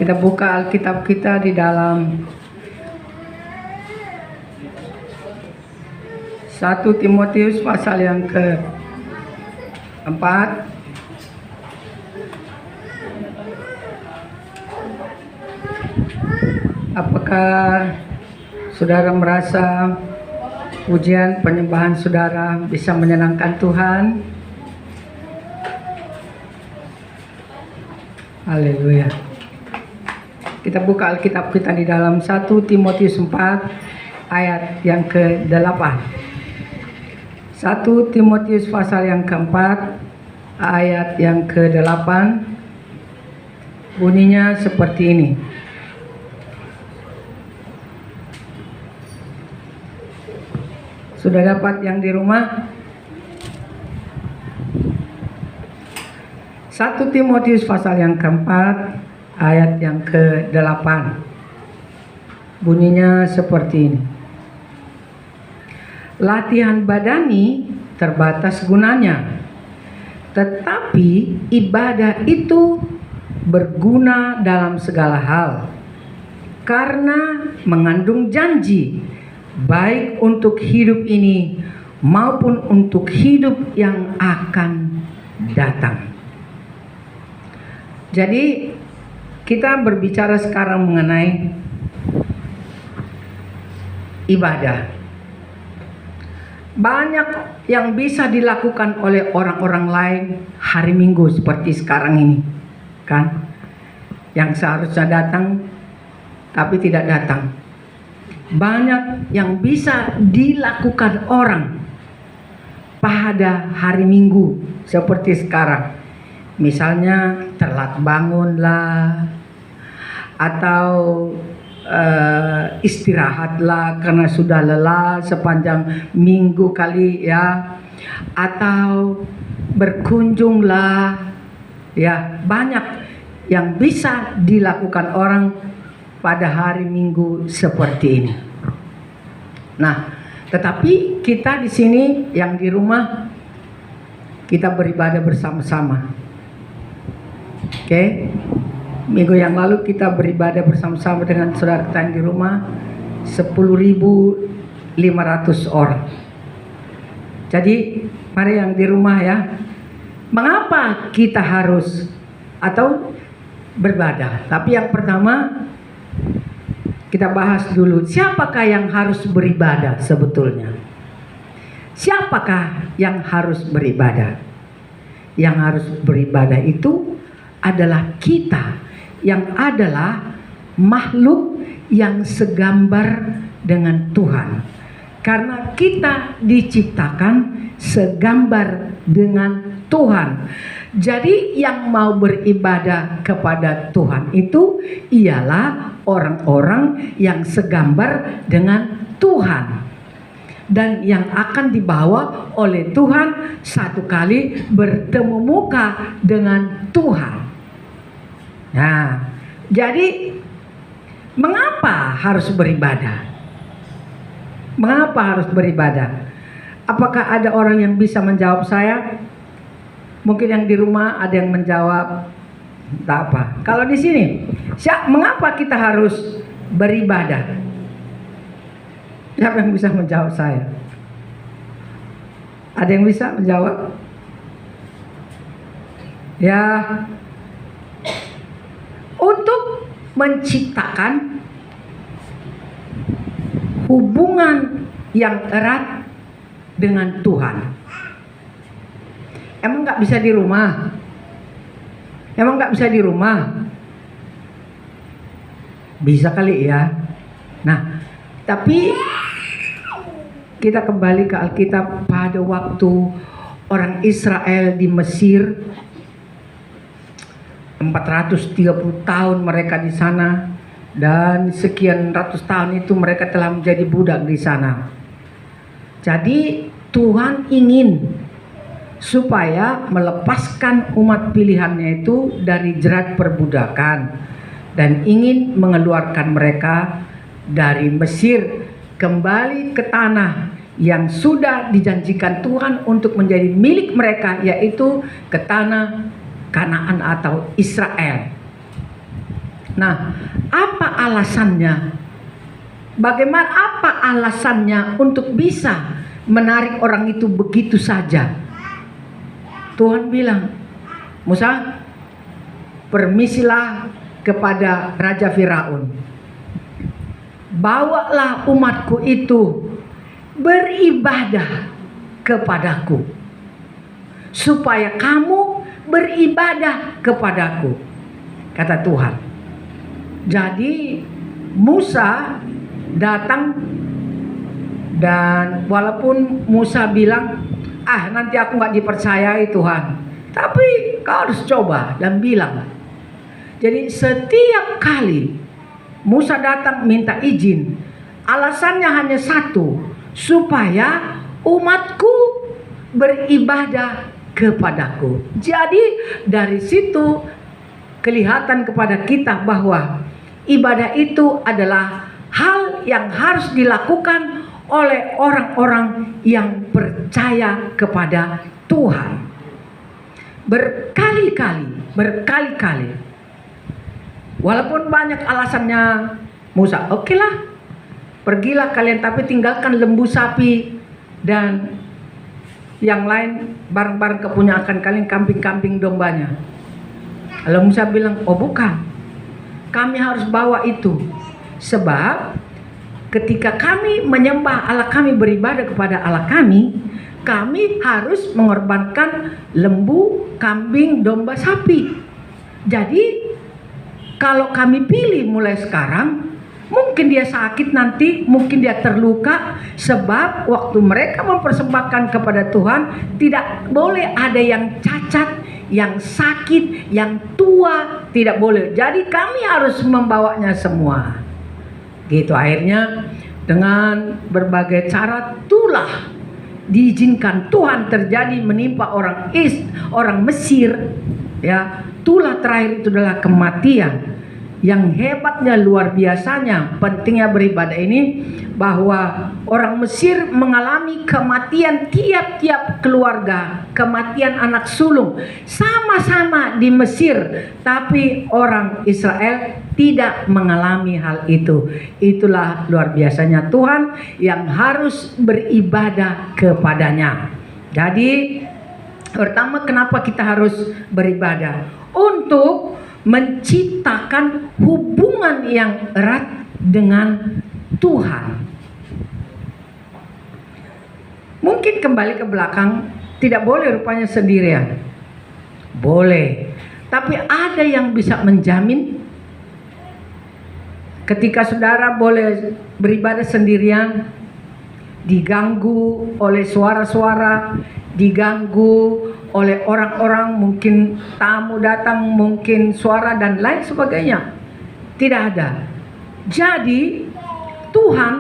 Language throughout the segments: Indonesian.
Kita buka Alkitab kita di dalam 1 Timotius pasal yang ke-4. Apakah saudara merasa pujian penyembahan saudara bisa menyenangkan Tuhan? Haleluya. Kita buka Alkitab kita di dalam 1 Timotius 4 ayat yang ke-8. 1 Timotius pasal yang keempat ayat yang ke-8 bunyinya seperti ini. Sudah dapat yang di rumah? 1 Timotius pasal yang keempat ayat yang ke-8 bunyinya seperti ini. Latihan badani terbatas gunanya, tetapi ibadah itu berguna dalam segala hal karena mengandung janji baik untuk hidup ini maupun untuk hidup yang akan datang. Jadi kita berbicara sekarang mengenai ibadah. Banyak yang bisa dilakukan oleh orang-orang lain hari Minggu seperti sekarang ini, kan? Yang seharusnya datang tapi tidak datang. Banyak yang bisa dilakukan orang pada hari Minggu seperti sekarang. Misalnya telat bangun lah, atau istirahatlah karena sudah lelah sepanjang minggu kali ya, atau berkunjunglah ya. Banyak yang bisa dilakukan orang pada hari Minggu seperti ini. Nah, tetapi kita di sini yang di rumah kita beribadah bersama-sama. Oke. Minggu yang lalu kita beribadah bersama-sama dengan saudara kita yang di rumah 10.500 orang. Jadi mari yang di rumah ya, mengapa kita harus atau beribadah? Tapi yang pertama kita bahas dulu, siapakah yang harus beribadah sebetulnya? Siapakah yang harus beribadah? Yang harus beribadah itu adalah kita, yang adalah makhluk yang segambar dengan Tuhan. Karena kita diciptakan segambar dengan Tuhan. Jadi yang mau beribadah kepada Tuhan itu ialah orang-orang yang segambar dengan Tuhan, dan yang akan dibawa oleh Tuhan satu kali bertemu muka dengan Tuhan. Nah, jadi mengapa harus beribadah? Mengapa harus beribadah? Apakah ada orang yang bisa menjawab saya? Mungkin yang di rumah ada yang menjawab, tak apa. Kalau di sini, mengapa kita harus beribadah? Siapa yang bisa menjawab saya? Ada yang bisa menjawab? Ya, untuk menciptakan hubungan yang erat dengan Tuhan. Emang nggak bisa di rumah? Emang nggak bisa di rumah? Bisa kali ya. Nah, tapi kita kembali ke Alkitab. Pada waktu orang Israel di Mesir, 430 tahun mereka di sana, dan sekian ratus tahun itu mereka telah menjadi budak di sana. Jadi Tuhan ingin supaya melepaskan umat pilihannya itu dari jerat perbudakan, dan ingin mengeluarkan mereka dari Mesir kembali ke tanah yang sudah dijanjikan Tuhan untuk menjadi milik mereka, yaitu ke tanah Kanaan atau Israel. Nah, apa alasannya? Bagaimana apa alasannya untuk bisa menarik orang itu begitu saja? Tuhan bilang, Musa, permisilah kepada Raja Firaun. Bawalah umatku itu beribadah kepadaku, supaya kamu beribadah kepadaku, kata Tuhan. Jadi Musa datang, dan walaupun Musa bilang, nanti aku gak dipercayai Tuhan, tapi kau harus coba dan bilang. Jadi setiap kali Musa datang minta izin, alasannya hanya satu, supaya umatku beribadah kepadaku. Jadi dari situ kelihatan kepada kita bahwa ibadah itu adalah hal yang harus dilakukan oleh orang-orang yang percaya kepada Tuhan. Berkali-kali. Walaupun banyak alasannya Musa, oke lah, pergilah kalian, tapi tinggalkan lembu sapi dan yang lain barang-barang kepunyaan kalian, kambing-kambing dombanya. Lalu Musa bilang, oh bukan, kami harus bawa itu, sebab ketika kami menyembah Allah kami, beribadah kepada Allah kami harus mengorbankan lembu, kambing, domba, sapi. Jadi kalau kami pilih mulai sekarang, mungkin dia sakit nanti, mungkin dia terluka, sebab waktu mereka mempersembahkan kepada Tuhan tidak boleh ada yang cacat, yang sakit, yang tua, tidak boleh. Jadi kami harus membawanya semua. Gitu, akhirnya dengan berbagai cara itulah diizinkan Tuhan terjadi menimpa orang Mesir, ya. Itulah terakhir itu adalah kematian. Yang hebatnya, luar biasanya pentingnya beribadah ini, bahwa orang Mesir mengalami kematian tiap-tiap keluarga, kematian anak sulung sama-sama di Mesir, tapi orang Israel tidak mengalami hal itu. Itulah luar biasanya Tuhan yang harus beribadah kepadanya. Jadi pertama, kenapa kita harus beribadah? Untuk menciptakan hubungan yang erat dengan Tuhan. Mungkin kembali ke belakang, tidak boleh rupanya sendirian. Boleh, tapi ada yang bisa menjamin ketika saudara boleh beribadah sendirian, diganggu oleh suara-suara, diganggu oleh orang-orang, mungkin tamu datang, mungkin suara dan lain sebagainya. Tidak ada. Jadi Tuhan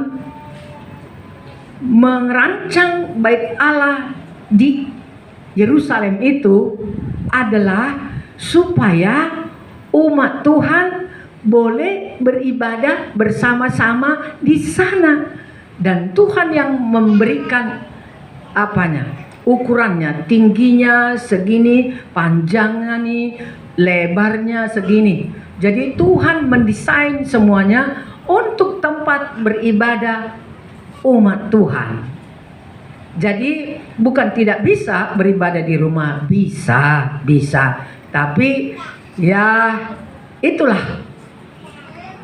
merancang bait Allah di Yerusalem itu adalah supaya umat Tuhan boleh beribadah bersama-sama di sana. Dan Tuhan yang memberikan ukurannya, tingginya segini, panjangnya nih, lebarnya segini. Jadi Tuhan mendesain semuanya untuk tempat beribadah umat Tuhan. Jadi bukan tidak bisa beribadah di rumah, bisa. Tapi ya itulah,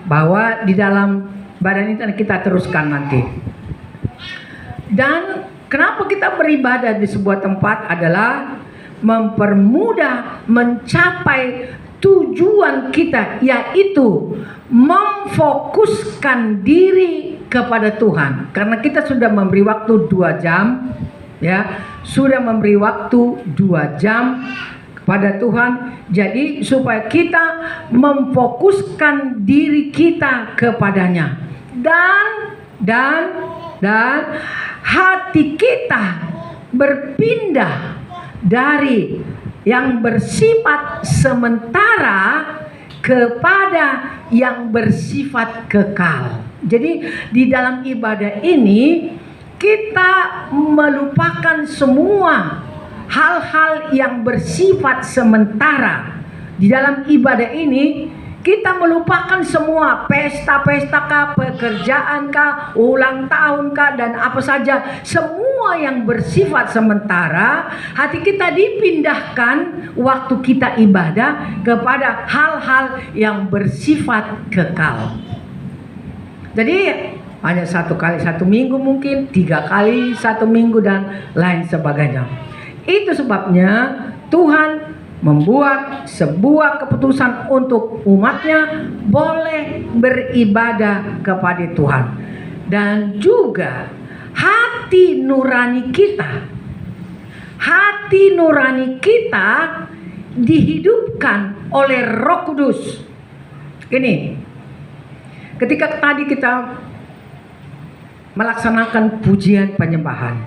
bahwa di dalam badan ini kita teruskan nanti. Dan kenapa kita beribadah di sebuah tempat adalah mempermudah mencapai tujuan kita, yaitu memfokuskan diri kepada Tuhan. Karena kita sudah memberi waktu 2 jam, ya, sudah memberi waktu 2 jam kepada Tuhan. Jadi supaya kita memfokuskan diri kita kepadanya, dan hati kita berpindah dari yang bersifat sementara kepada yang bersifat kekal. Jadi di dalam ibadah ini kita melupakan semua hal-hal yang bersifat sementara. Di dalam ibadah ini kita melupakan semua pesta-pesta kah, pekerjaan kah, ulang tahun kah, dan apa saja, semua yang bersifat sementara. Hati kita dipindahkan waktu kita ibadah kepada hal-hal yang bersifat kekal. Jadi hanya 1 kali 1 minggu, mungkin 3 kali 1 minggu, dan lain sebagainya. Itu sebabnya Tuhan membuat sebuah keputusan untuk umatnya boleh beribadah kepada Tuhan. Dan juga hati nurani kita dihidupkan oleh Roh Kudus. Ini ketika tadi kita melaksanakan pujian penyembahan,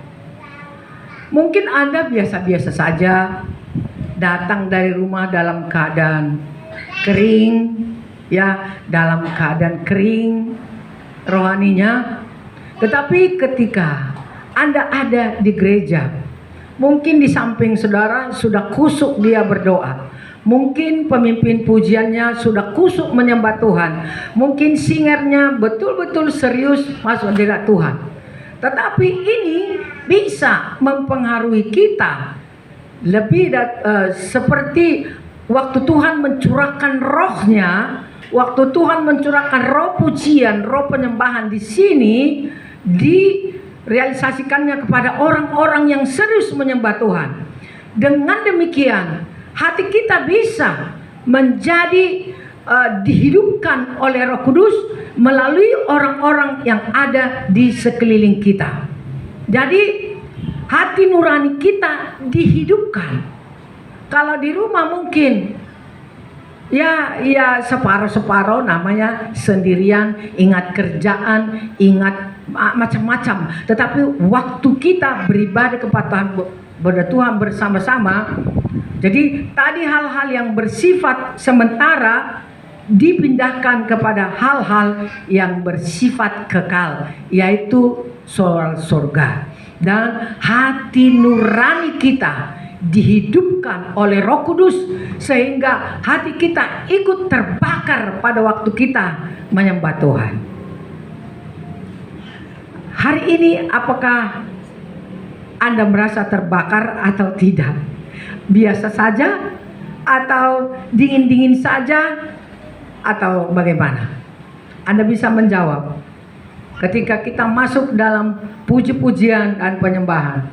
mungkin Anda biasa-biasa saja datang dari rumah dalam keadaan kering, ya, dalam keadaan kering rohaninya. Tetapi ketika Anda ada di gereja, mungkin di samping saudara sudah kusuk dia berdoa, mungkin pemimpin pujiannya sudah kusuk menyembah Tuhan, mungkin singernya betul-betul serius masuk hadirat Tuhan. Tetapi ini bisa mempengaruhi kita lebih seperti waktu Tuhan mencurahkan rohnya, waktu Tuhan mencurahkan roh pujian, roh penyembahan di sini, direalisasikannya kepada orang-orang yang serius menyembah Tuhan. Dengan demikian hati kita bisa menjadi dihidupkan oleh Roh Kudus melalui orang-orang yang ada di sekeliling kita. Jadi hati nurani kita dihidupkan. Kalau di rumah mungkin ya separuh-separuh, namanya sendirian, ingat kerjaan, ingat macam-macam. Tetapi waktu kita beribadah kepada Tuhan bersama-sama, jadi tadi hal-hal yang bersifat sementara dipindahkan kepada hal-hal yang bersifat kekal, yaitu soal surga. Dan hati nurani kita dihidupkan oleh Roh Kudus sehingga hati kita ikut terbakar pada waktu kita menyembah Tuhan. Hari ini apakah Anda merasa terbakar atau tidak? Biasa saja atau dingin-dingin saja atau bagaimana? Anda bisa menjawab ketika kita masuk dalam puji-pujian dan penyembahan.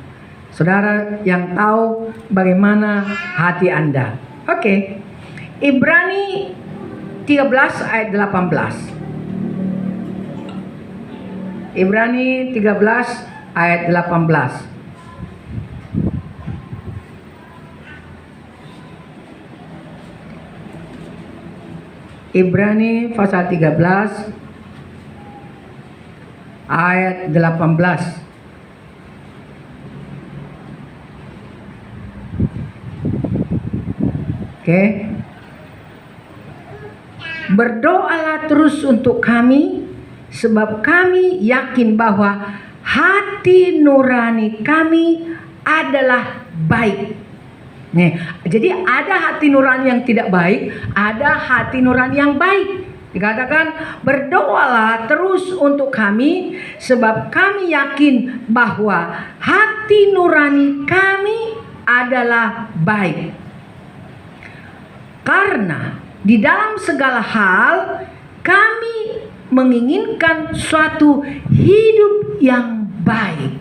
Saudara yang tahu bagaimana hati Anda. Oke. Ibrani 13 ayat 18. Ibrani 13 ayat 18. Ibrani pasal 13 ayat 18. Oke. Berdoalah terus untuk kami, sebab kami yakin bahwa hati nurani kami adalah baik. Nih, jadi ada hati nurani yang tidak baik, ada hati nurani yang baik. Dikatakan berdoalah terus untuk kami, sebab kami yakin bahwa hati nurani kami adalah baik. Karena di dalam segala hal kami menginginkan suatu hidup yang baik.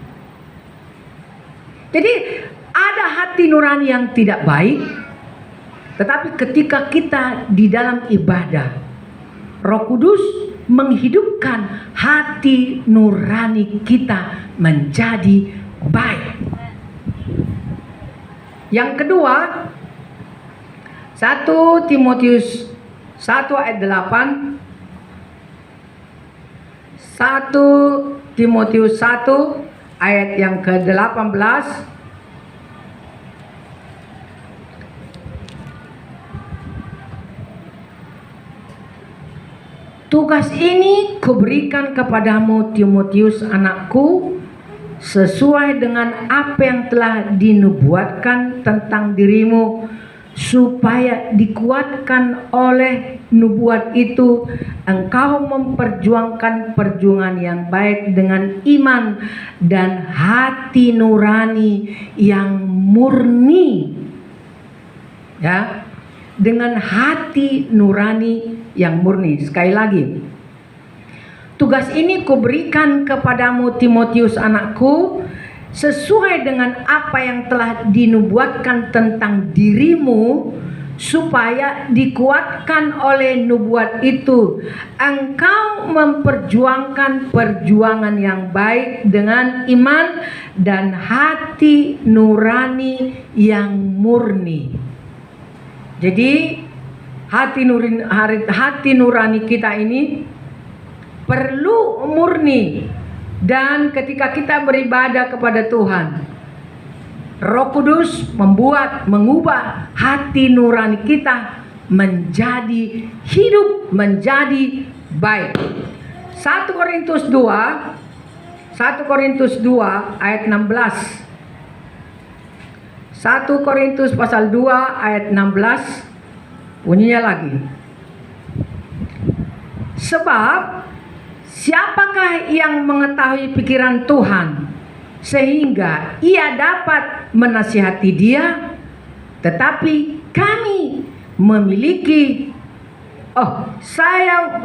Jadi ada hati nurani yang tidak baik, tetapi ketika kita di dalam ibadah, Roh Kudus menghidupkan hati nurani kita menjadi baik. Yang kedua, 1 Timotius 1 ayat 8. 1 Timotius 1 ayat yang ke-18. Tugas ini kuberikan kepadamu Timotius anakku, sesuai dengan apa yang telah dinubuatkan tentang dirimu, supaya dikuatkan oleh nubuat itu, engkau memperjuangkan perjuangan yang baik dengan iman dan hati nurani yang murni. Ya, dengan hati nurani yang murni. Sekali lagi, tugas ini kuberikan kepadamu Timotius anakku, sesuai dengan apa yang telah dinubuatkan tentang dirimu, supaya dikuatkan oleh nubuat itu engkau memperjuangkan perjuangan yang baik dengan iman dan hati nurani yang murni. Jadi hati nurani kita ini perlu murni. Dan ketika kita beribadah kepada Tuhan, Roh Kudus mengubah hati nurani kita menjadi hidup, menjadi baik. 1 Korintus 2 ayat 16. 1 Korintus pasal 2 ayat 16 bunyinya lagi. Sebab siapakah yang mengetahui pikiran Tuhan sehingga ia dapat menasihati dia? Tetapi kami memiliki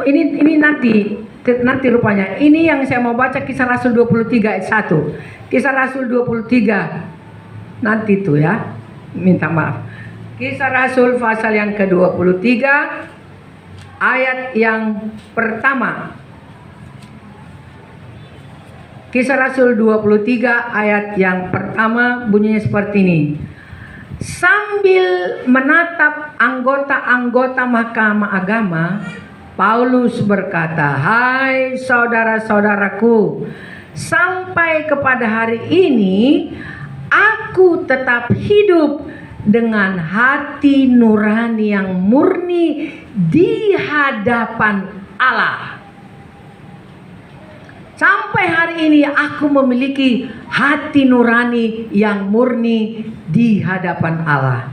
ini nanti rupanya. Ini yang saya mau baca Kisah Rasul 23 ayat 1. Kisah Rasul 23 nanti tuh ya. Minta maaf. Kisah Rasul pasal yang ke-23 ayat yang pertama. Kisah Rasul 23 ayat yang pertama bunyinya seperti ini. Sambil menatap anggota-anggota Mahkamah Agama, Paulus berkata, "Hai saudara-saudaraku, sampai kepada hari ini aku tetap hidup dengan hati nurani yang murni di hadapan Allah." Sampai hari ini aku memiliki hati nurani yang murni di hadapan Allah.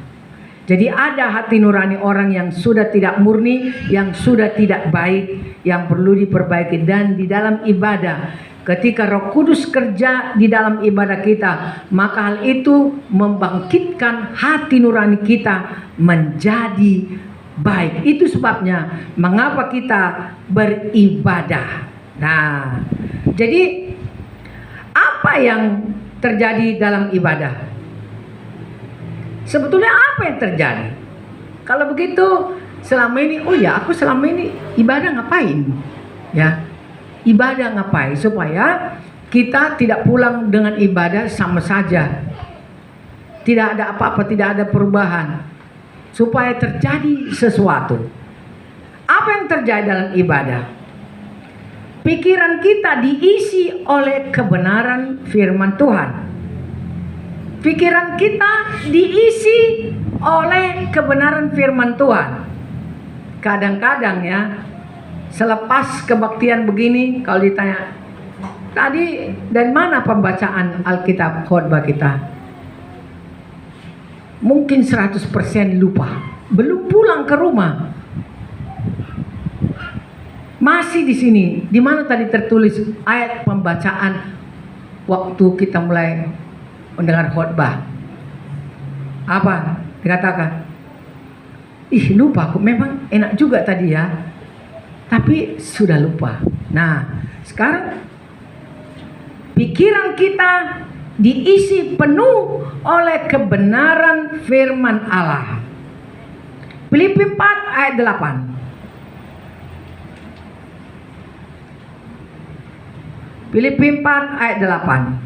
Jadi ada hati nurani orang yang sudah tidak murni, yang sudah tidak baik, yang perlu diperbaiki. Dan di dalam ibadah, ketika Roh Kudus kerja di dalam ibadah kita, maka hal itu membangkitkan hati nurani kita menjadi baik. Itu sebabnya mengapa kita beribadah. Nah, jadi apa yang terjadi dalam ibadah? Sebetulnya apa yang terjadi? Kalau begitu selama ini, aku selama ini ibadah ngapain? Ya, ibadah ngapain? Supaya kita tidak pulang dengan ibadah sama saja. Tidak ada apa-apa, tidak ada perubahan. Supaya terjadi sesuatu. Apa yang terjadi dalam ibadah? Pikiran kita diisi oleh kebenaran firman Tuhan. Pikiran kita diisi oleh kebenaran firman Tuhan. Kadang-kadang ya, selepas kebaktian begini, kalau ditanya, tadi dari mana pembacaan Alkitab khotbah kita? Mungkin 100% lupa. Belum pulang ke rumah. Masih di sini, di mana tadi tertulis ayat pembacaan waktu kita mulai mendengar khotbah? Apa dikatakan? Lupa aku. Memang enak juga tadi ya, tapi sudah lupa. Nah, sekarang pikiran kita diisi penuh oleh kebenaran firman Allah. Filipi 4 ayat 8. Filipi 4 ayat 8.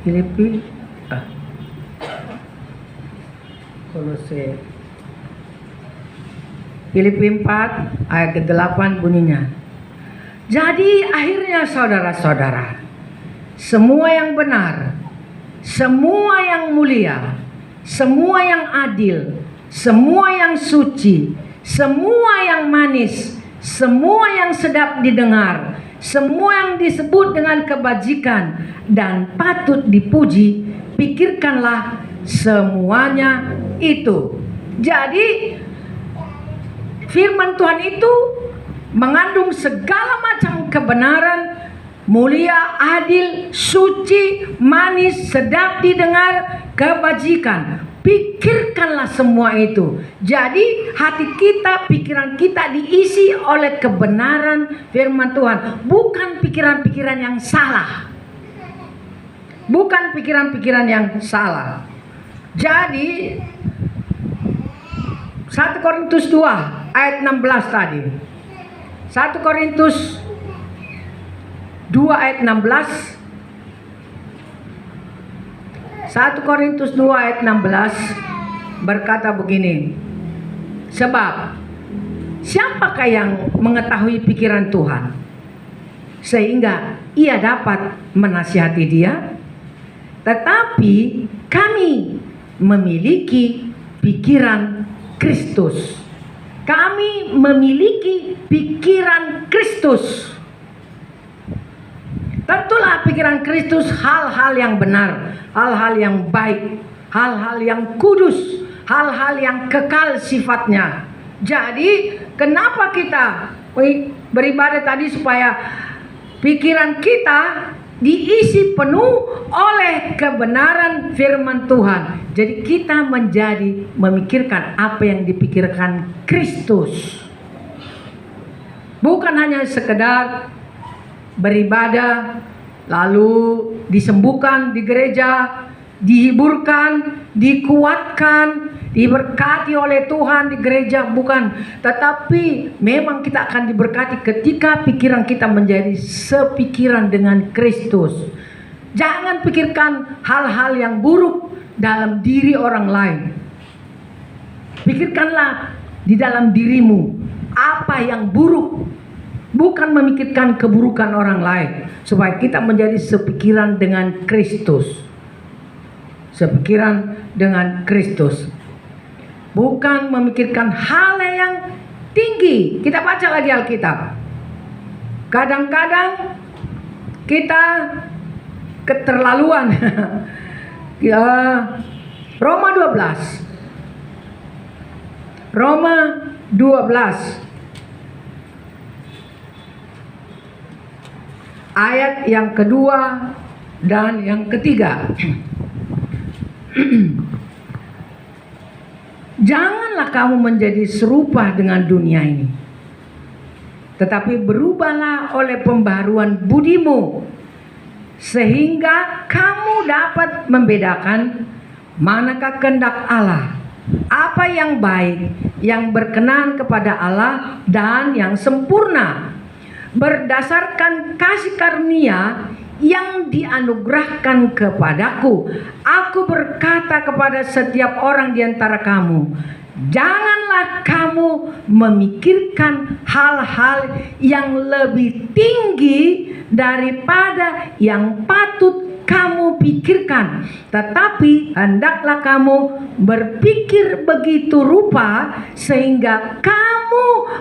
Filipi Kolose. Filipi 4 ayat ke-8 bunyinya. Jadi akhirnya saudara-saudara, semua yang benar, semua yang mulia, semua yang adil, semua yang suci, semua yang manis, semua yang sedap didengar, semua yang disebut dengan kebajikan dan patut dipuji, pikirkanlah semuanya itu. Jadi firman Tuhan itu mengandung segala macam kebenaran, mulia, adil, suci, manis, sedap didengar, kebajikan. Pikirkanlah semua itu. Jadi hati kita, pikiran kita diisi oleh kebenaran firman Tuhan, bukan pikiran-pikiran yang salah. Bukan pikiran-pikiran yang salah. Jadi 1 Korintus 2 ayat 16 tadi. 1 Korintus 2 ayat 16. 1 Korintus 2 ayat 16 berkata begini. Sebab siapakah yang mengetahui pikiran Tuhan sehingga ia dapat menasihati dia? Tetapi kami memiliki pikiran Kristus. Kami memiliki pikiran Kristus. Tentulah pikiran Kristus hal-hal yang benar, hal-hal yang baik, hal-hal yang kudus, hal-hal yang kekal sifatnya. Jadi kenapa kita beribadah tadi? Supaya pikiran kita diisi penuh oleh kebenaran firman Tuhan. Jadi kita menjadi memikirkan apa yang dipikirkan Kristus. Bukan hanya sekedar beribadah, lalu disembuhkan di gereja, dihiburkan, dikuatkan, diberkati oleh Tuhan di gereja, bukan. Tetapi memang kita akan diberkati ketika pikiran kita menjadi sepikiran dengan Kristus. Jangan pikirkan hal-hal yang buruk dalam diri orang lain. Pikirkanlah di dalam dirimu apa yang buruk, bukan memikirkan keburukan orang lain, supaya kita menjadi sepikiran dengan Kristus. Sepikiran dengan Kristus. Bukan memikirkan hal yang tinggi. Kita baca lagi Alkitab. Kadang-kadang kita keterlaluan. Ya, Roma 12. Roma 12. Ayat yang kedua dan yang ketiga. Janganlah kamu menjadi serupa dengan dunia ini, tetapi berubahlah oleh pembaharuan budimu, sehingga kamu dapat membedakan manakah kehendak Allah, apa yang baik, yang berkenan kepada Allah, dan yang sempurna. Berdasarkan kasih karunia yang dianugerahkan kepadaku, aku berkata kepada setiap orang di antara kamu, janganlah kamu memikirkan hal-hal yang lebih tinggi daripada yang patut kamu pikirkan, tetapi hendaklah kamu berpikir begitu rupa sehingga kamu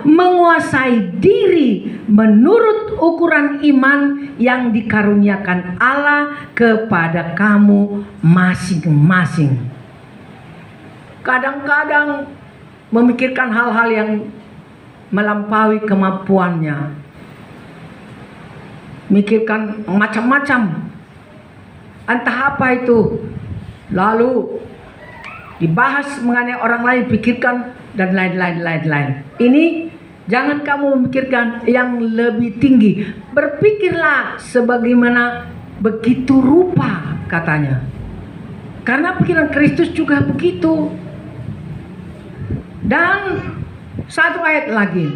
menguasai diri menurut ukuran iman yang dikaruniakan Allah kepada kamu masing-masing. Kadang-kadang memikirkan hal-hal yang melampaui kemampuannya, mikirkan macam-macam, entah apa itu, lalu dibahas mengenai orang lain, pikirkan dan lain-lain. Ini jangan kamu memikirkan yang lebih tinggi. Berpikirlah sebagaimana begitu rupa, katanya. Karena pikiran Kristus juga begitu. Dan satu ayat lagi,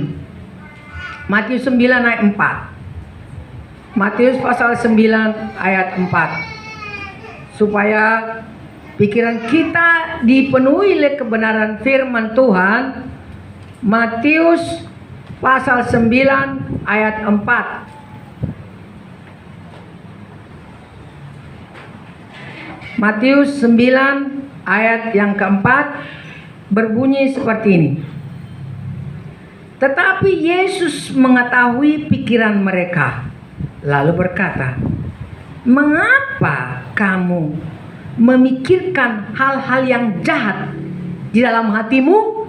Matius 9 ayat 4. Matius pasal 9 ayat 4. Supaya pikiran kita dipenuhi oleh kebenaran firman Tuhan. Matius pasal 9 ayat 4. Matius 9 ayat yang keempat berbunyi seperti ini. Tetapi Yesus mengetahui pikiran mereka, lalu berkata, "Mengapa kamu memikirkan hal-hal yang jahat di dalam hatimu?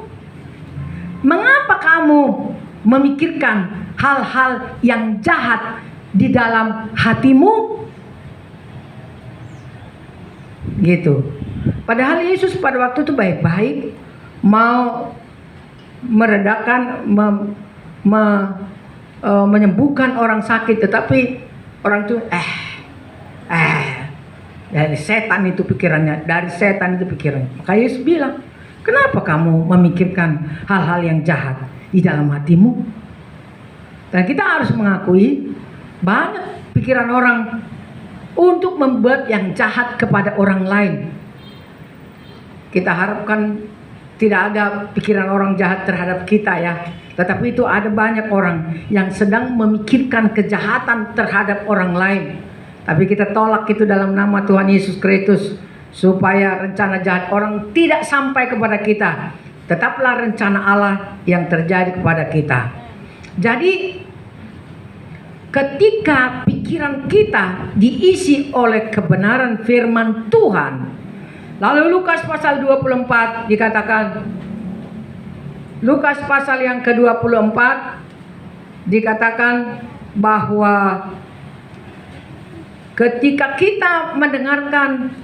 Mengapa kamu memikirkan hal-hal yang jahat di dalam hatimu?" Gitu. Padahal Yesus pada waktu itu baik-baik, mau meredakan, menyembuhkan orang sakit, tetapi orang itu dari setan itu pikirannya, Maka Yesus bilang, "Kenapa kamu memikirkan hal-hal yang jahat di dalam hatimu?" Dan kita harus mengakui banyak pikiran orang untuk membuat yang jahat kepada orang lain. Kita harapkan tidak ada pikiran orang jahat terhadap kita ya. Tetapi itu ada banyak orang yang sedang memikirkan kejahatan terhadap orang lain. Tapi kita tolak itu dalam nama Tuhan Yesus Kristus, supaya rencana jahat orang tidak sampai kepada kita. Tetaplah rencana Allah yang terjadi kepada kita. Jadi ketika pikiran kita diisi oleh kebenaran firman Tuhan, lalu Lukas pasal 24 dikatakan, Lukas pasal yang ke-24 dikatakan bahwa ketika kita mendengarkan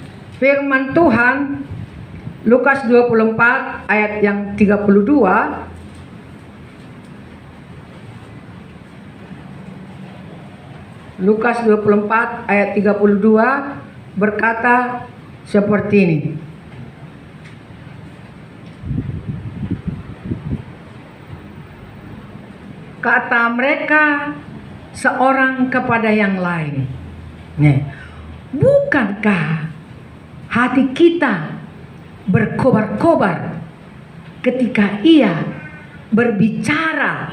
firman Tuhan, Lukas 24 ayat yang 32, Lukas 24 ayat 32 berkata seperti ini. Kata mereka seorang kepada yang lain, "Bukankah hati kita berkobar-kobar ketika ia berbicara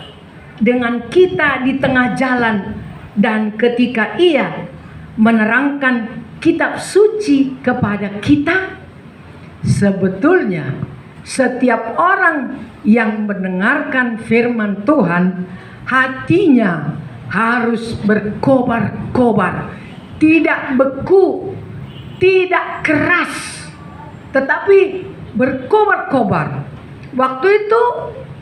dengan kita di tengah jalan dan ketika ia menerangkan kitab suci kepada kita?" Sebetulnya setiap orang yang mendengarkan firman Tuhan, hatinya harus berkobar-kobar, tidak beku, tidak keras, tetapi berkobar-kobar. Waktu itu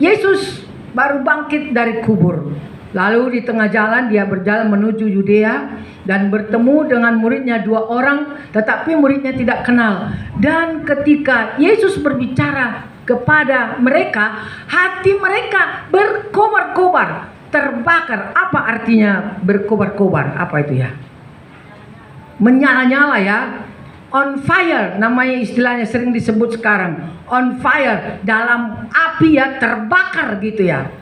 Yesus baru bangkit dari kubur. Lalu di tengah jalan dia berjalan menuju Yudea dan bertemu dengan muridnya 2 orang, tetapi muridnya tidak kenal. Dan ketika Yesus berbicara kepada mereka, hati mereka berkobar-kobar, terbakar. Apa artinya berkobar-kobar? Apa itu ya? Menyala-nyala ya. On fire namanya, istilahnya sering disebut sekarang. On fire, dalam api ya, terbakar gitu ya.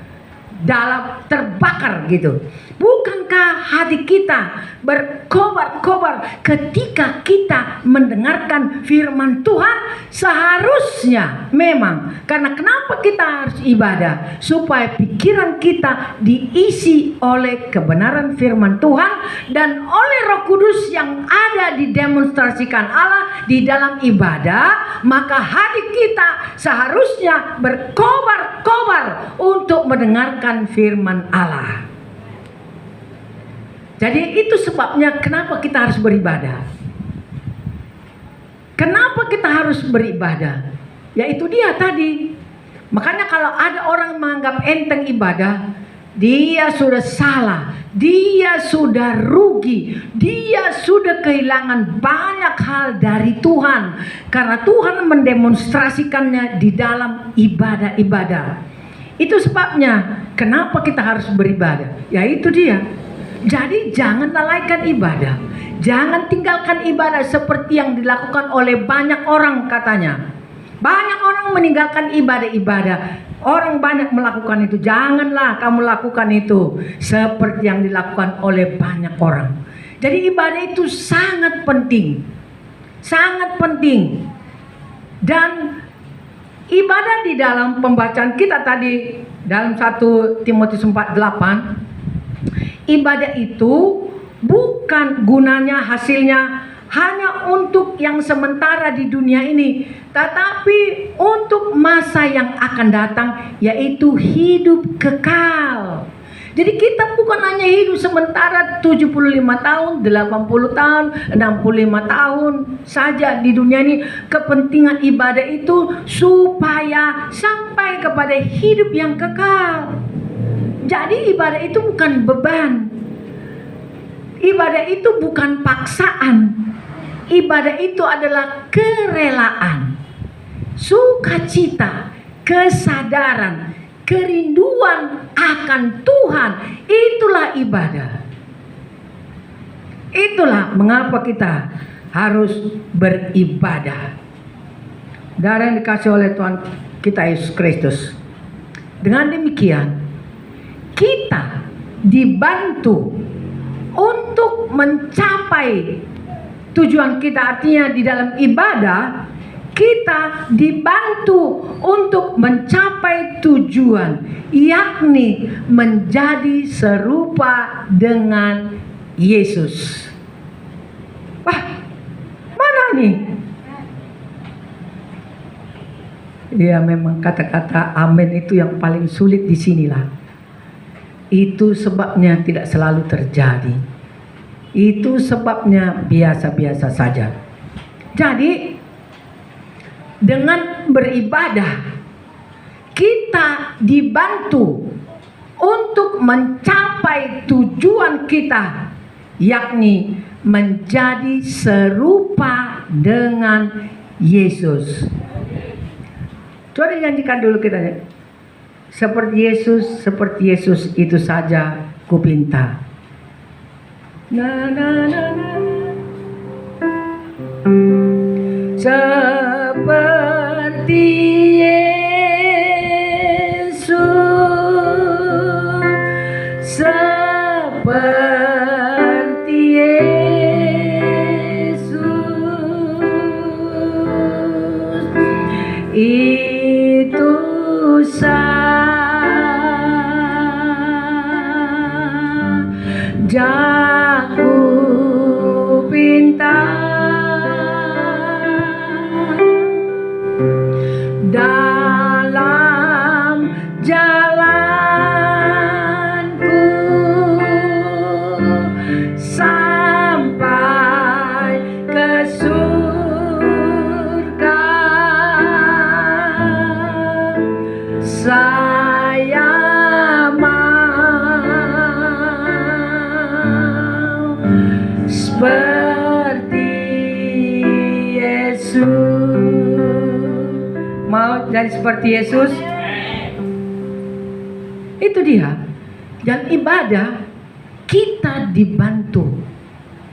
Dalam terbakar gitu. Bukankah hati kita berkobar-kobar ketika kita mendengarkan firman Tuhan? Seharusnya memang. Karena kenapa kita harus ibadah? Supaya pikiran kita diisi oleh kebenaran firman Tuhan dan oleh Roh Kudus yang ada didemonstrasikan Allah di dalam ibadah. Maka hati kita seharusnya berkobar-kobar untuk mendengarkan firman Allah. Jadi itu sebabnya kenapa kita harus beribadah. Kenapa kita harus beribadah? Ya itu dia tadi. Makanya kalau ada orang menganggap enteng ibadah, dia sudah salah, dia sudah rugi, dia sudah kehilangan banyak hal dari Tuhan. Karena Tuhan mendemonstrasikannya di dalam ibadah-ibadah. Itu sebabnya kenapa kita harus beribadah. Ya itu dia. Jadi jangan lalaikan ibadah. Jangan tinggalkan ibadah seperti yang dilakukan oleh banyak orang katanya. Banyak orang meninggalkan ibadah-ibadah. Orang banyak melakukan itu. Janganlah kamu lakukan itu seperti yang dilakukan oleh banyak orang. Jadi ibadah itu sangat penting. Sangat penting. Dan ibadah di dalam pembacaan kita tadi dalam 1 Timotius 4:8, ibadah itu bukan gunanya hasilnya hanya untuk yang sementara di dunia ini, tetapi untuk masa yang akan datang, yaitu hidup kekal. Jadi kita bukan hanya hidup sementara 75 tahun, 80 tahun, 65 tahun saja di dunia ini. Kepentingan ibadah itu supaya sampai kepada hidup yang kekal. Jadi ibadah itu bukan beban. Ibadah itu bukan paksaan. Ibadah itu adalah kerelaan, sukacita, kesadaran, kerinduan akan Tuhan. Itulah ibadah. Itulah mengapa kita harus beribadah. Darah yang dikasih oleh Tuhan kita Yesus Kristus. Dengan demikian kita dibantu untuk mencapai tujuan kita. Artinya di dalam ibadah kita dibantu untuk mencapai tujuan, yakni menjadi serupa dengan Yesus. Wah, mana nih? Ya memang kata-kata amin itu yang paling sulit di sinilah. Itu sebabnya tidak selalu terjadi. Itu sebabnya biasa-biasa saja. Jadi dengan beribadah kita dibantu untuk mencapai tujuan kita, yakni menjadi serupa dengan Yesus. Coba janjikan dulu kita, seperti Yesus itu saja kupinta. Na na na na. Seperti Yesus, seperti Yesus, itu saja kupinta. Dalam jalanku sampai ke surga, saya mau seperti Yesus. Mau jadi seperti Yesus? Itu dia. Dan ibadah kita dibantu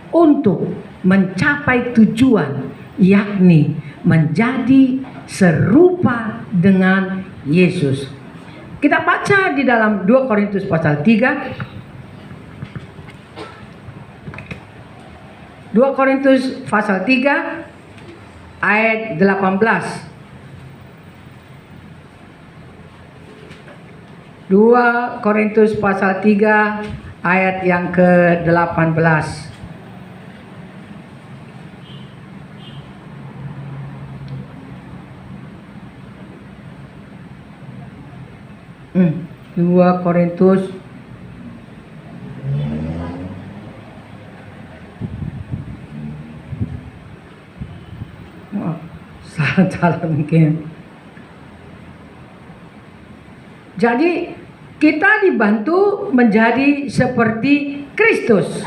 untuk mencapai tujuan, yakni menjadi serupa dengan Yesus. Kita baca di dalam 2 Korintus pasal 3. 2 Korintus pasal 3 ayat 18. 2 Korintus pasal 3 ayat yang ke-18. Dua Korintus salah mungkin. Jadi kita dibantu menjadi seperti Kristus.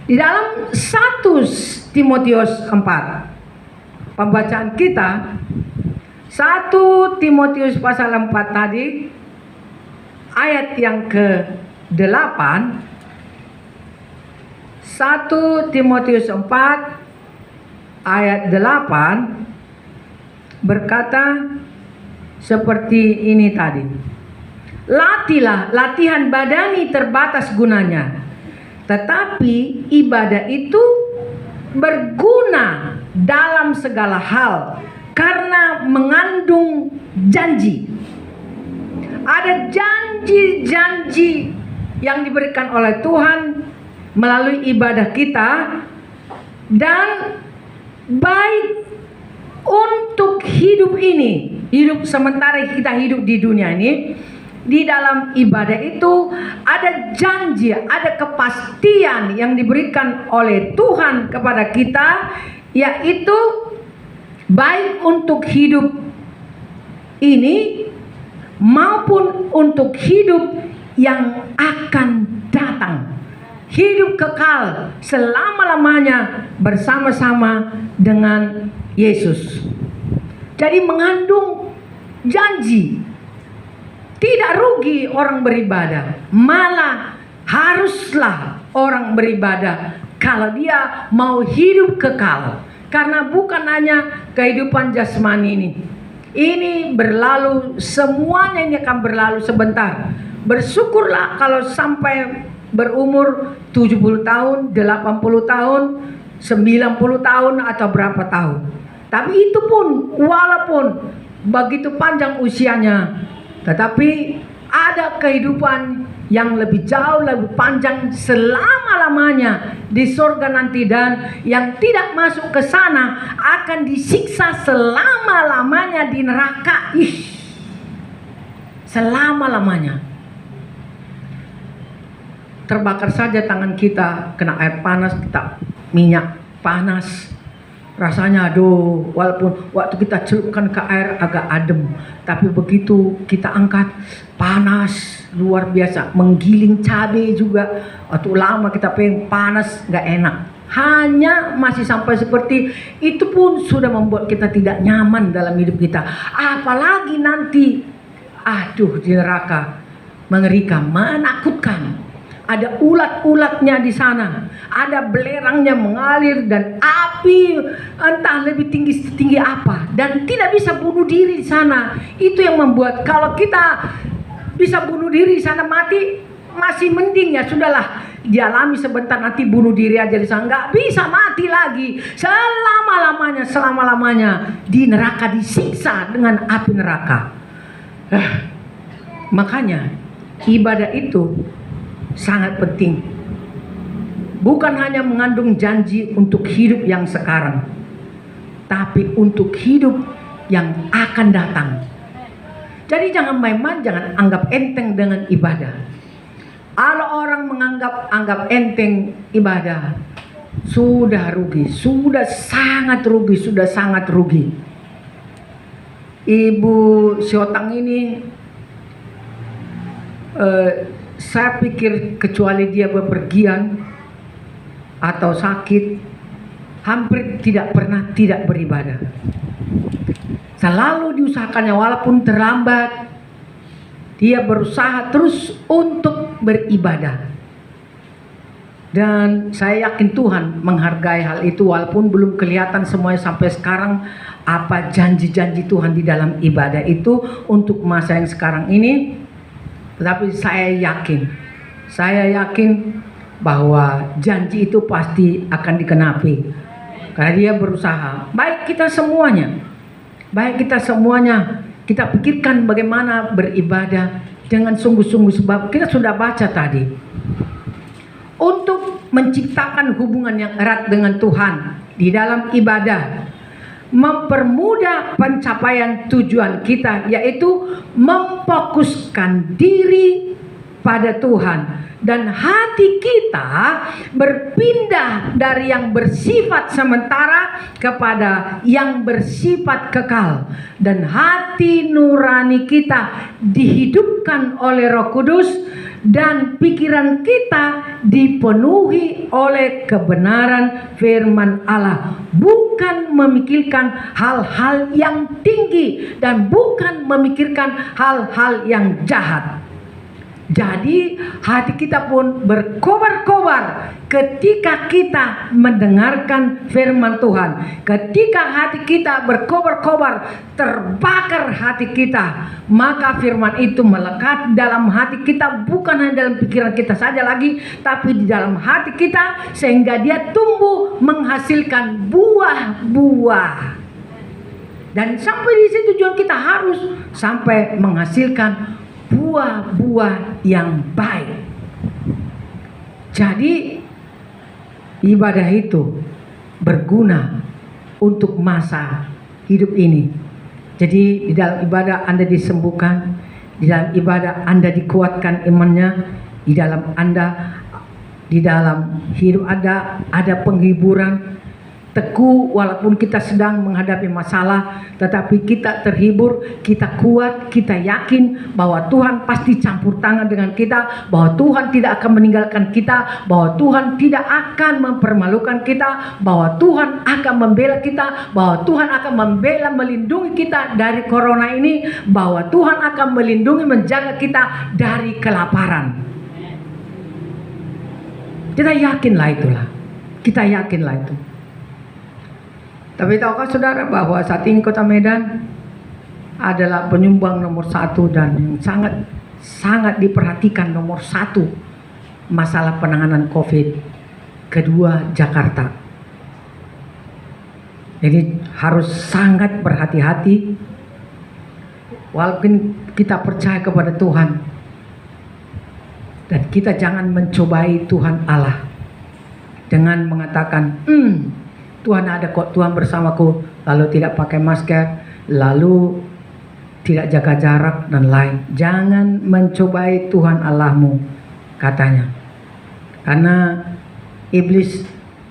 Di dalam 1 Timotius 4, pembacaan kita 1 Timotius pasal 4 tadi ayat yang ke-8. 1 Timotius 4 ayat 8 berkata seperti ini tadi. Latilah, latihan badani terbatas gunanya, tetapi ibadah itu berguna dalam segala hal karena mengandung janji. Ada janji-janji yang diberikan oleh Tuhan melalui ibadah kita dan baik untuk hidup ini, hidup sementara kita hidup di dunia ini. Di dalam ibadah itu ada janji, ada kepastian yang diberikan oleh Tuhan kepada kita, yaitu baik untuk hidup ini maupun untuk hidup yang akan datang. Hidup kekal selama-lamanya bersama-sama dengan Yesus. Jadi mengandung janji. Tidak rugi orang beribadah, malah haruslah orang beribadah kalau dia mau hidup kekal. Karena bukan hanya kehidupan jasmani ini berlalu, semuanya ini akan berlalu sebentar. Bersyukurlah kalau sampai berumur 70 tahun, 80 tahun, 90 tahun atau berapa tahun. Tapi itu pun walaupun begitu panjang usianya, tetapi ada kehidupan yang lebih jauh, lebih panjang selama-lamanya di surga nanti, dan yang tidak masuk ke sana akan disiksa selama-lamanya di neraka. Selama-lamanya. Terbakar saja tangan kita, kena air panas, kita minyak panas. Rasanya aduh, walaupun waktu kita celupkan ke air agak adem, tapi begitu kita angkat panas luar biasa, menggiling cabai juga. Waktu lama kita pengen panas gak enak, hanya masih sampai seperti itu pun sudah membuat kita tidak nyaman dalam hidup kita. Apalagi nanti, aduh, di neraka mengerikan, menakutkan. Ada ulat-ulatnya di sana, ada belerangnya mengalir, dan api entah lebih tinggi apa, dan tidak bisa bunuh diri di sana. Itu yang membuat kalau kita bisa bunuh diri di sana, mati masih mending, ya sudahlah, dialami sebentar, nanti bunuh diri aja di sana. Nggak bisa mati lagi selama-lamanya di neraka, disiksa dengan api neraka. Makanya ibadah itu sangat penting. Bukan hanya mengandung janji untuk hidup yang sekarang, tapi untuk hidup yang akan datang. Jadi jangan main-main, jangan anggap enteng dengan ibadah. Kalau orang anggap enteng ibadah, sudah rugi, sudah sangat rugi. Ibu Siotang ini saya pikir kecuali dia bepergian atau sakit, hampir tidak pernah tidak beribadah. Selalu diusahakannya, walaupun terlambat, dia berusaha terus untuk beribadah. Dan saya yakin Tuhan menghargai hal itu, walaupun belum kelihatan semuanya sampai sekarang apa janji-janji Tuhan di dalam ibadah itu untuk masa yang sekarang ini. Tetapi saya yakin bahwa janji itu pasti akan dikenapi, karena dia berusaha. Baik kita semuanya, kita pikirkan bagaimana beribadah dengan sungguh-sungguh, sebab kita sudah baca tadi, untuk menciptakan hubungan yang erat dengan Tuhan di dalam ibadah, mempermudah pencapaian tujuan kita, yaitu memfokuskan diri pada Tuhan, dan hati kita berpindah dari yang bersifat sementara kepada yang bersifat kekal, dan hati nurani kita dihidupkan oleh Roh Kudus, dan pikiran kita dipenuhi oleh kebenaran firman Allah, bukan memikirkan hal-hal yang tinggi dan bukan memikirkan hal-hal yang jahat. Jadi hati kita pun berkobar-kobar ketika kita mendengarkan firman Tuhan. Ketika hati kita berkobar-kobar, terbakar hati kita, maka firman itu melekat dalam hati kita, bukan hanya dalam pikiran kita saja lagi, tapi di dalam hati kita, sehingga dia tumbuh menghasilkan buah-buah. Dan sampai di situ tujuan kita harus sampai menghasilkan buah-buah yang baik. Jadi ibadah itu berguna untuk masa hidup ini. Jadi di dalam ibadah Anda disembuhkan, di dalam ibadah Anda dikuatkan imannya, di dalam hidup ada penghiburan. Teguh walaupun kita sedang menghadapi masalah, tetapi kita terhibur, kita kuat, kita yakin bahwa Tuhan pasti campur tangan dengan kita, bahwa Tuhan tidak akan meninggalkan kita, bahwa Tuhan tidak akan mempermalukan kita, bahwa Tuhan akan membela kita, bahwa Tuhan akan melindungi kita dari corona ini, bahwa Tuhan akan melindungi, menjaga kita dari kelaparan. Kita yakinlah itulah. Kita yakinlah itu. Tapi tahukah saudara bahwa saat ini Kota Medan adalah penyumbang nomor 1 dan yang sangat diperhatikan nomor 1 masalah penanganan COVID. Kedua Jakarta. Jadi harus sangat berhati-hati. Walaupun kita percaya kepada Tuhan, dan kita jangan mencobai Tuhan Allah dengan mengatakan Tuhan ada kok, Tuhan bersamaku, lalu tidak pakai masker, lalu tidak jaga jarak dan lain. Jangan mencobai Tuhan Allahmu, katanya. Karena iblis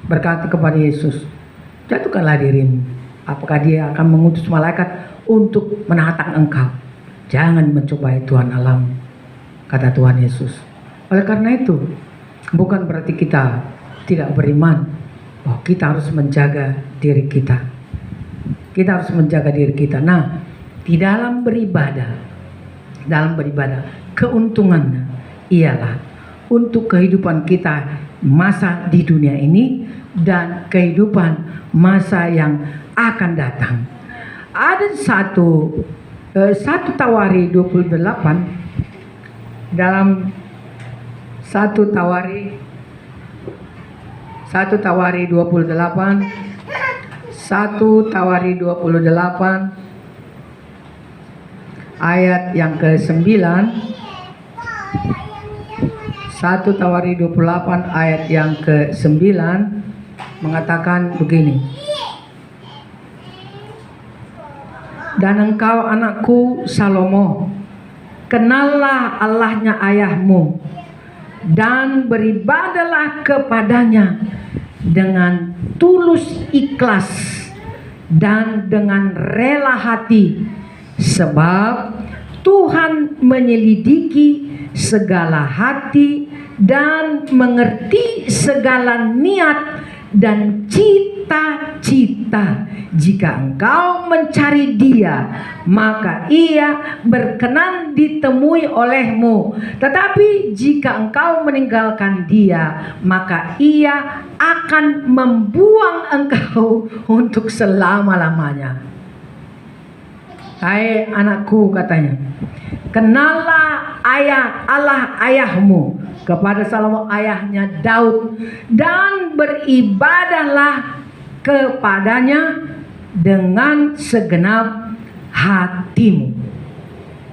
berkata kepada Yesus, jatuhkanlah dirimu. Apakah dia akan mengutus malaikat untuk menantang engkau? Jangan mencobai Tuhan Allahmu, kata Tuhan Yesus. Oleh karena itu, bukan berarti kita tidak beriman. Oh, kita harus menjaga diri kita. Kita harus menjaga diri kita. Nah, di dalam beribadah, keuntungannya ialah untuk kehidupan kita masa di dunia ini dan kehidupan masa yang akan datang. Ada satu Tawari 28 dalam 1 Tawari 28 ayat yang ke-9. 1 Tawari 28 ayat yang ke-9 mengatakan begini. Dan engkau anakku Salomo, kenallah Allahnya ayahmu dan beribadalah kepadanya dengan tulus ikhlas dan dengan rela hati, sebab Tuhan menyelidiki segala hati dan mengerti segala niat dan cita-cita. Jika engkau mencari Dia, maka Ia berkenan ditemui olehmu. Tetapi jika engkau meninggalkan Dia, maka Ia akan membuang engkau untuk selama-lamanya. Hai anakku, katanya, kenallah Allah ayahmu, kepada Salomo ayahnya Daud, dan beribadahlah kepadanya dengan segenap hatimu.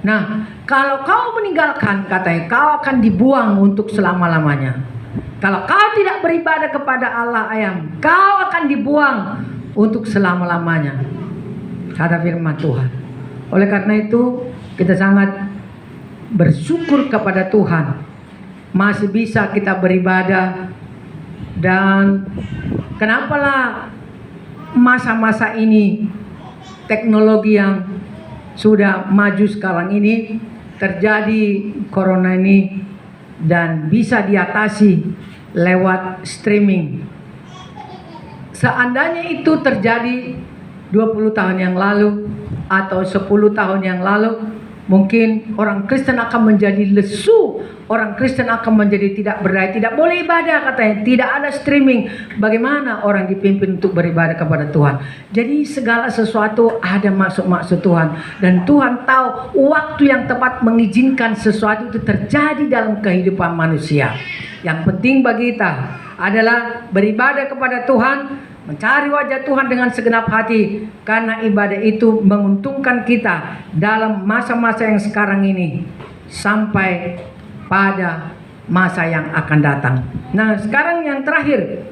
Nah, kalau kau meninggalkan, katanya, kau akan dibuang untuk selama-lamanya. Kalau kau tidak beribadah kepada Allah ayam, kau akan dibuang untuk selama-lamanya, kata firman Tuhan. Oleh karena itu, kita sangat bersyukur kepada Tuhan masih bisa kita beribadah. Dan kenapalah masa-masa ini teknologi yang sudah maju sekarang ini terjadi corona ini dan bisa diatasi lewat streaming. Seandainya itu terjadi 20 tahun yang lalu atau 10 tahun yang lalu, mungkin orang Kristen akan menjadi lesu, orang Kristen akan menjadi tidak berdaya, tidak boleh ibadah, katanya, tidak ada streaming. Bagaimana orang dipimpin untuk beribadah kepada Tuhan? Jadi segala sesuatu ada maksud-maksud Tuhan, dan Tuhan tahu waktu yang tepat mengizinkan sesuatu itu terjadi dalam kehidupan manusia. Yang penting bagi kita adalah beribadah kepada Tuhan, mencari wajah Tuhan dengan segenap hati, karena ibadah itu menguntungkan kita dalam masa-masa yang sekarang ini sampai pada masa yang akan datang. Nah, sekarang yang terakhir,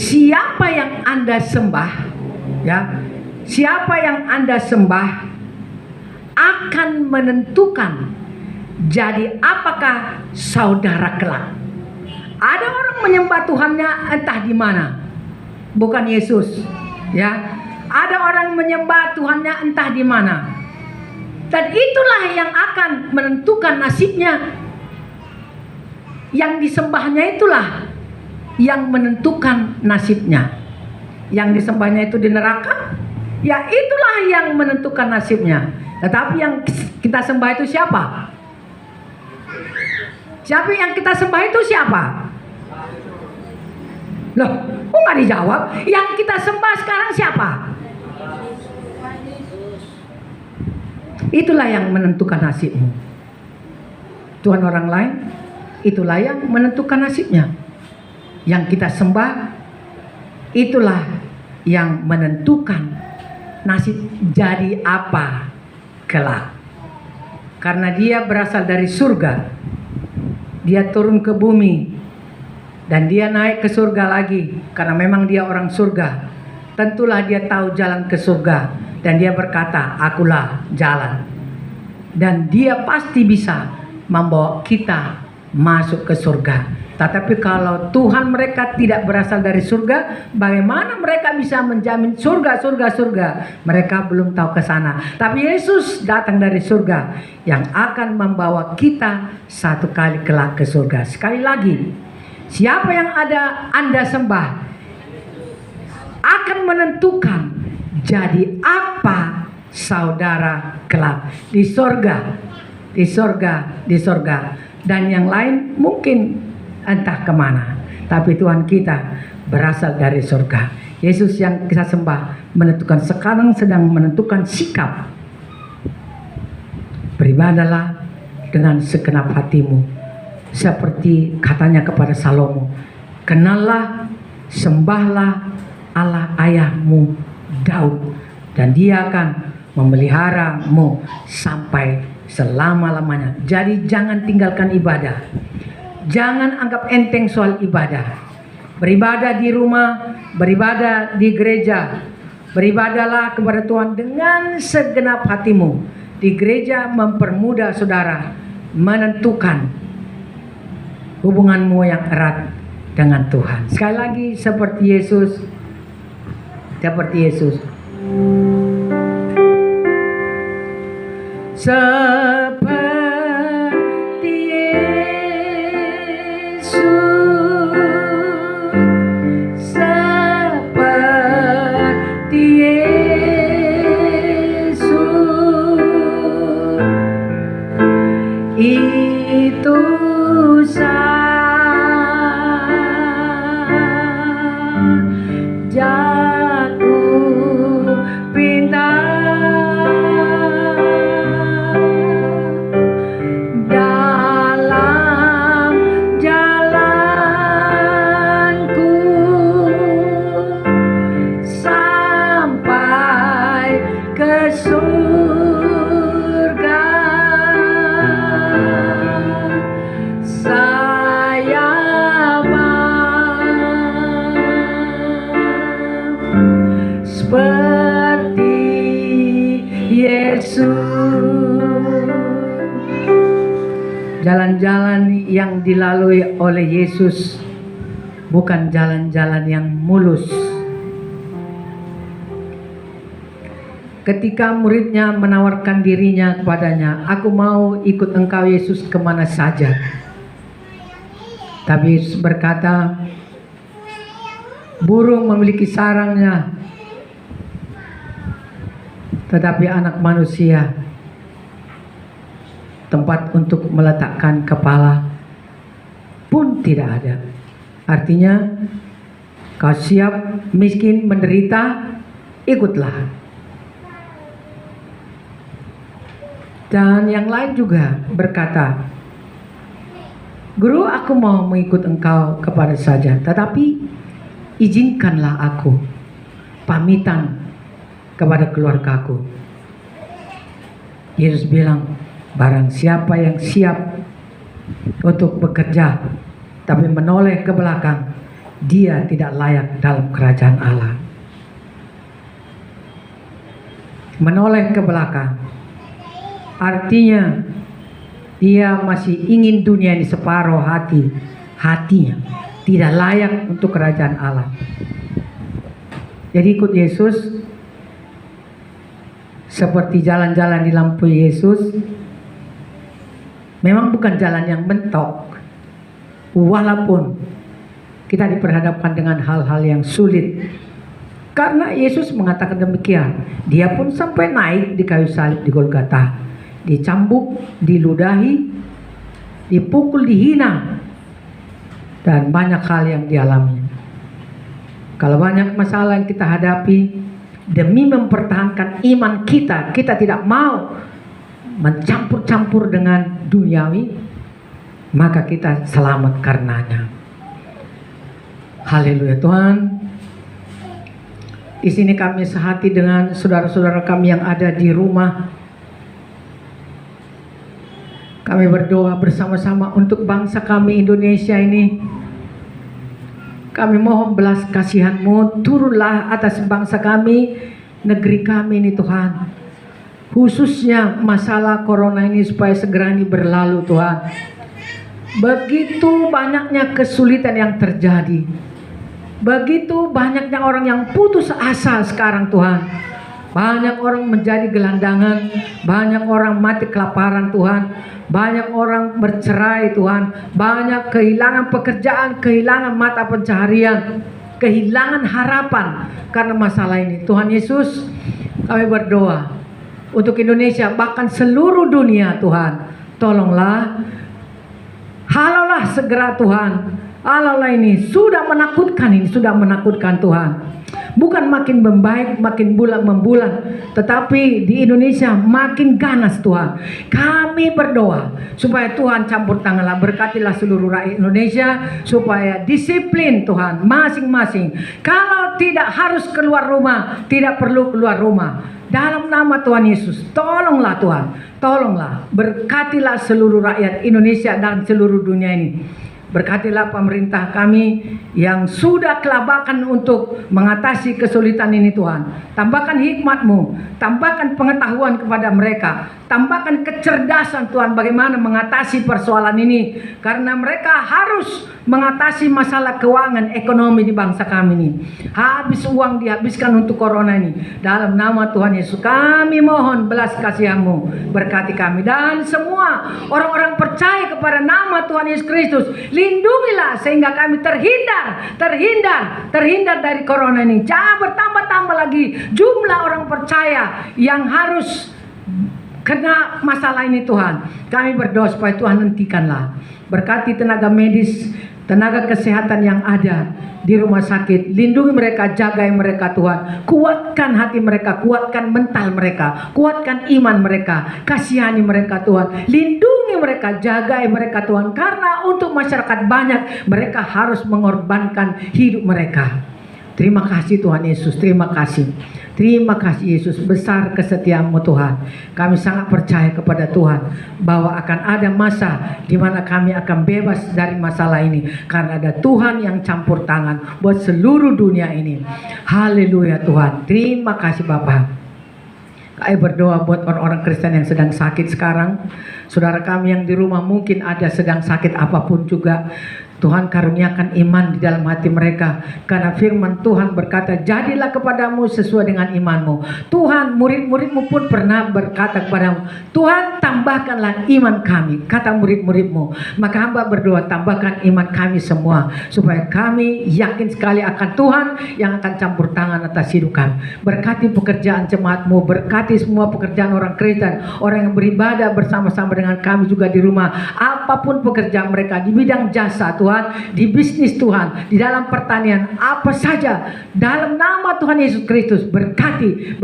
siapa yang Anda sembah, ya, siapa yang Anda sembah akan menentukan jadi apakah saudara kelak. Ada orang menyembah Tuhannya entah di mana, bukan Yesus, ya. Ada orang menyembah Tuhannya entah di mana, dan itulah yang akan menentukan nasibnya. Yang disembahnya itulah yang menentukan nasibnya. Yang disembahnya itu di neraka, ya itulah yang menentukan nasibnya. Tetapi yang kita sembah itu siapa? Siapa yang kita sembah itu siapa? Loh, kok nggak dijawab? Yang kita sembah sekarang siapa? Itulah yang menentukan nasibmu. Tuhan orang lain, itulah yang menentukan nasibnya. Yang kita sembah, itulah yang menentukan nasib jadi apa kelak. Karena dia berasal dari surga, dia turun ke bumi, dan dia naik ke surga lagi. Karena memang dia orang surga, tentulah dia tahu jalan ke surga, dan dia berkata, akulah jalan. Dan dia pasti bisa membawa kita masuk ke surga. Tetapi kalau Tuhan mereka tidak berasal dari surga, bagaimana mereka bisa menjamin surga? Mereka belum tahu ke sana. Tapi Yesus datang dari surga yang akan membawa kita satu kali kelak ke surga. Sekali lagi, siapa yang ada Anda sembah akan menentukan jadi apa saudara kelak di surga, di surga. Dan yang lain mungkin entah kemana, tapi Tuhan kita berasal dari surga. Yesus yang kita sembah menentukan, sekarang sedang menentukan sikap. Beribadalah dengan segenap hatimu, seperti katanya kepada Salomo, kenallah, sembahlah Allah ayahmu Daud, dan dia akan memeliharamu sampai selama-lamanya. Jadi jangan tinggalkan ibadah. Jangan anggap enteng soal ibadah. Beribadah di rumah, beribadah di gereja. Beribadahlah kepada Tuhan dengan segenap hatimu. Di gereja mempermudah saudara menentukan hubunganmu yang erat dengan Tuhan. Sekali lagi seperti Yesus. Seperti Yesus, seperti Yesus, itu sajaku pinta. Jalan-jalan yang dilalui oleh Yesus bukan jalan-jalan yang mulus. Ketika muridnya menawarkan dirinya kepadanya, aku mau ikut engkau Yesus kemana saja. Tapi Yesus berkata, burung memiliki sarangnya, tetapi anak manusia tempat untuk meletakkan kepala pun tidak ada. Artinya, kau siap miskin menderita, ikutlah. Dan yang lain juga berkata, Guru, aku mau mengikut engkau kepada saja, tetapi izinkanlah aku pamitan kepada keluargaku. Yesus bilang, barang siapa yang siap untuk bekerja tapi menoleh ke belakang, dia tidak layak dalam kerajaan Allah. Menoleh ke belakang artinya dia masih ingin dunia ini separuh hatinya, tidak layak untuk kerajaan Allah. Jadi ikut Yesus seperti jalan-jalan di lampu Yesus, memang bukan jalan yang mentok, walaupun kita diperhadapkan dengan hal-hal yang sulit. Karena Yesus mengatakan demikian, dia pun sampai naik di kayu salib di Golgota, dicambuk, diludahi, dipukul, dihina, dan banyak hal yang dialami. Kalau banyak masalah yang kita hadapi, demi mempertahankan iman kita, kita tidak mau mencampur-campur dengan duniawi, maka kita selamat karenanya. Haleluya Tuhan. Di sini kami sehati dengan saudara-saudara kami yang ada di rumah. Kami berdoa bersama-sama untuk bangsa kami Indonesia ini. Kami mohon belas kasihan-Mu turunlah atas bangsa kami, negeri kami ini Tuhan. Khususnya masalah corona ini supaya segera ini berlalu Tuhan. Begitu banyaknya kesulitan yang terjadi. Begitu banyaknya orang yang putus asa sekarang Tuhan. Banyak orang menjadi gelandangan, banyak orang mati kelaparan Tuhan, banyak orang bercerai Tuhan, banyak kehilangan pekerjaan, kehilangan mata pencaharian, kehilangan harapan karena masalah ini. Tuhan Yesus, kami berdoa untuk Indonesia, bahkan seluruh dunia Tuhan. Tolonglah, halaulah segera Tuhan. Allah ini sudah menakutkan Tuhan. Bukan makin membaik, makin bulan membulan, tetapi di Indonesia makin ganas Tuhan. Kami berdoa supaya Tuhan campur tanganlah, berkatilah seluruh rakyat Indonesia supaya disiplin Tuhan masing-masing. Kalau tidak harus keluar rumah, tidak perlu keluar rumah. Dalam nama Tuhan Yesus, tolonglah Tuhan, tolonglah, berkatilah seluruh rakyat Indonesia dan seluruh dunia ini. Berkatilah pemerintah kami yang sudah kelabakan untuk mengatasi kesulitan ini Tuhan. Tambahkan hikmat-Mu, tambahkan pengetahuan kepada mereka, tambahkan kecerdasan Tuhan bagaimana mengatasi persoalan ini. Karena mereka harus mengatasi masalah keuangan ekonomi di bangsa kami ini. Habis uang dihabiskan untuk corona ini. Dalam nama Tuhan Yesus kami mohon belas kasihan-Mu, berkati kami dan semua orang-orang percaya kepada nama Tuhan Yesus Kristus. Lindungilah sehingga kami terhindar dari corona ini. Jangan bertambah-tambah lagi jumlah orang percaya yang harus kena masalah ini Tuhan. Kami berdoa supaya Tuhan hentikanlah. Berkati tenaga medis, tenaga kesehatan yang ada di rumah sakit. Lindungi mereka, jagai mereka Tuhan. Kuatkan hati mereka, kuatkan mental mereka, kuatkan iman mereka. Kasihani mereka Tuhan. Lindungi mereka, jagai mereka Tuhan. Karena untuk masyarakat banyak, mereka harus mengorbankan hidup mereka. Terima kasih Tuhan Yesus, terima kasih. Terima kasih Yesus, besar kesetiaan-Mu Tuhan. Kami sangat percaya kepada Tuhan bahwa akan ada masa di mana kami akan bebas dari masalah ini. Karena ada Tuhan yang campur tangan buat seluruh dunia ini. Haleluya Tuhan, terima kasih Bapa. Kami berdoa buat orang-orang Kristen yang sedang sakit sekarang. Saudara kami yang di rumah mungkin ada sedang sakit apapun juga. Tuhan karuniakan iman di dalam hati mereka. Karena firman Tuhan berkata, jadilah kepadamu sesuai dengan imanmu. Tuhan, murid-muridmu pun pernah berkata kepadamu, Tuhan tambahkanlah iman kami, kata murid-muridmu. Maka hamba berdoa, tambahkan iman kami semua, supaya kami yakin sekali akan Tuhan yang akan campur tangan atas hidup kami. Berkati pekerjaan jemaatmu, berkati semua pekerjaan orang Kristen, orang yang beribadah bersama-sama dengan kami juga di rumah. Apapun pekerjaan mereka, di bidang jasa Tuhan, di bisnis Tuhan, di dalam pertanian, apa saja, dalam nama Tuhan Yesus Kristus, berkati.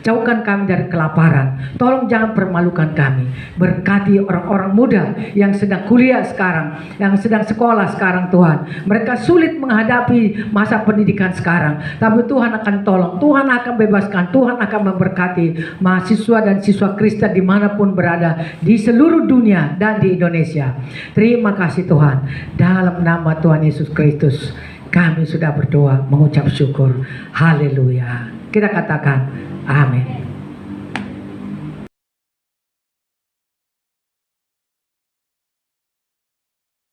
Jauhkan kami dari kelaparan. Tolong jangan permalukan kami. Berkati orang-orang muda yang sedang kuliah sekarang, yang sedang sekolah sekarang Tuhan. Mereka sulit menghadapi masa pendidikan sekarang, tapi Tuhan akan tolong, Tuhan akan bebaskan, Tuhan akan memberkati mahasiswa dan siswa Kristen dimanapun berada di seluruh dunia dan di Indonesia. Terima kasih kasih Tuhan. Dalam nama Tuhan Yesus Kristus kami sudah berdoa mengucap syukur. Haleluya. Kita katakan amin.